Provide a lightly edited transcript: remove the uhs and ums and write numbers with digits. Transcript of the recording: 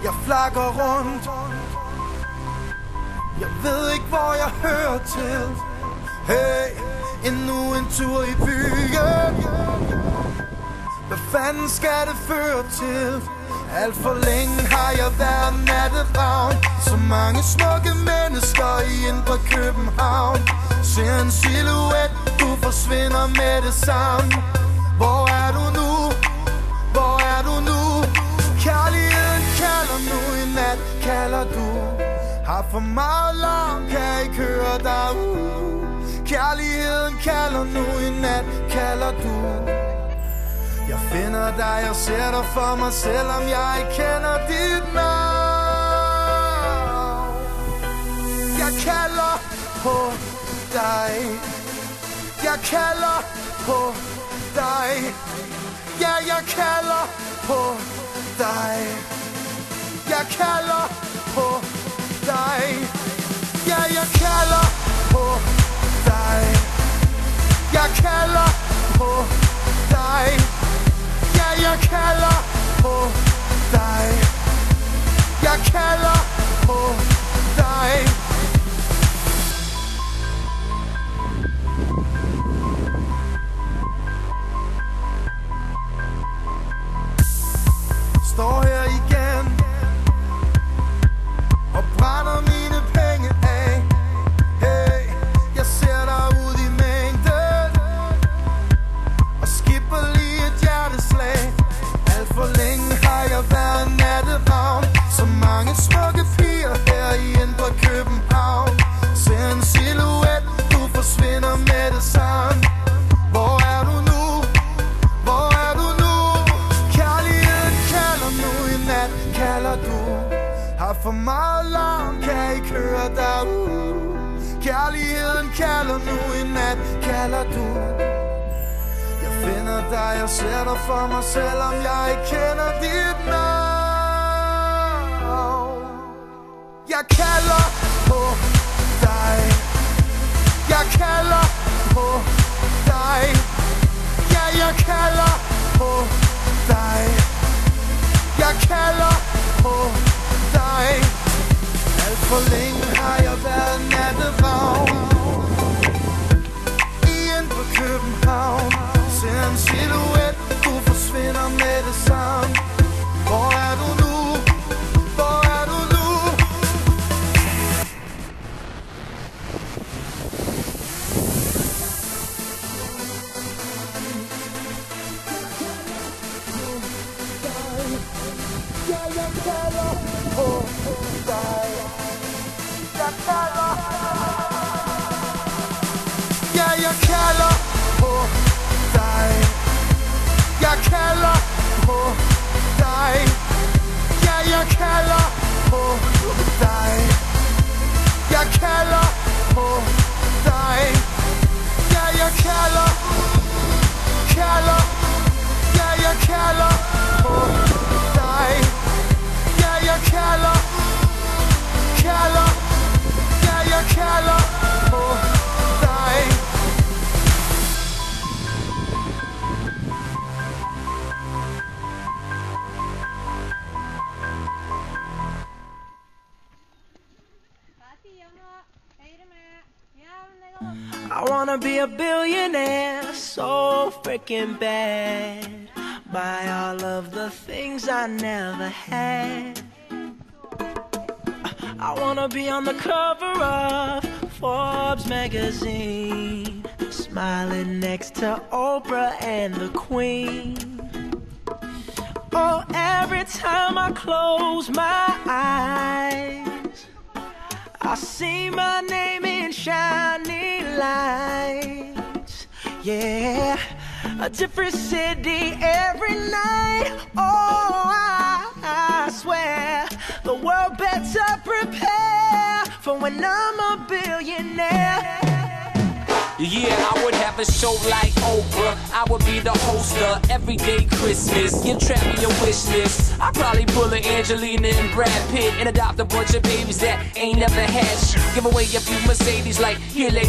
Jeg flakker rundt. Jeg ved ikke, hvor jeg hører til. Hey, endnu en tur i byen. Hvad fanden skal det føre til? Alt for længe har jeg været natteravn. Så mange smukke mennesker i indre København. Ser en silhuet, du forsvinder med det samme. Hvor er du nu? Hvor er du nu? Kærligheden kalder nu, i nat kalder du. Har for meget larm, kan ikke høre dig ud. Kærligheden kalder nu, i nat kalder du. Jeg finder dig, jeg ser dig for mig, selvom jeg ikke kender dit navn. Jeg kalder på dig. Jeg kalder på dig. Ja, jeg kalder på dig. Jeg kalder på dig. Ja, jeg kalder på dig. Jeg kalder på dig. Ja, jeg kalder på dig. Jeg kalder på dig. Står her igen og brænder mine penge af. Hey, jeg ser dig ud i mængden og skipper lige et hjerteslag. Alt for længe har jeg været natteravn. Så mange smukke piger her i indre København. Ser en silhuet, du forsvinder med det samme. Hvor er du nu? Hvor er du nu? Kærligheden kalder nu, i nat kalder du. Har for meget larm, kan ikke høre dig ud. Kærligheden kalder nu, i nat kalder du. Jeg finder dig, jeg ser dig for mig, selvom jeg ikke kender dit navn. Jeg kalder på dig. Jeg kalder på dig. Ja, jeg kalder på dig. Jeg kalder på dig. Alt for længe har jeg været natteravn i indre København. Ser en silhuet, du forsvinder med det samme. Hvor er du nu? Hvor er du nu? Ja, jeg kalder på dig. Jeg kalder. Ja, jeg kalder på dig. Jeg kalder på dig. Ja, jeg kalder på dig. Jeg kalder på dig. Ja, jeg kalder. Kalder. Ja, jeg kalder på dig. Ja, jeg kalder. Kalder. Ja, jeg kalder på dig. I wanna be a billionaire so freaking bad. Buy all of the things I never had. I wanna be on the cover of Forbes magazine, smiling next to Oprah and the Queen. Oh, every time I close my eyes, I see my name in shining lights. Yeah, a different city every night. Oh, I swear the world better prepare for when I'm a billionaire. Yeah, I would have a show like Oprah. I would be the host of Everyday Christmas. Give Travis your wish list. I'd probably pull an Angelina and Brad Pitt and adopt a bunch of babies that ain't never had shit. Give away a few Mercedes like, here lady.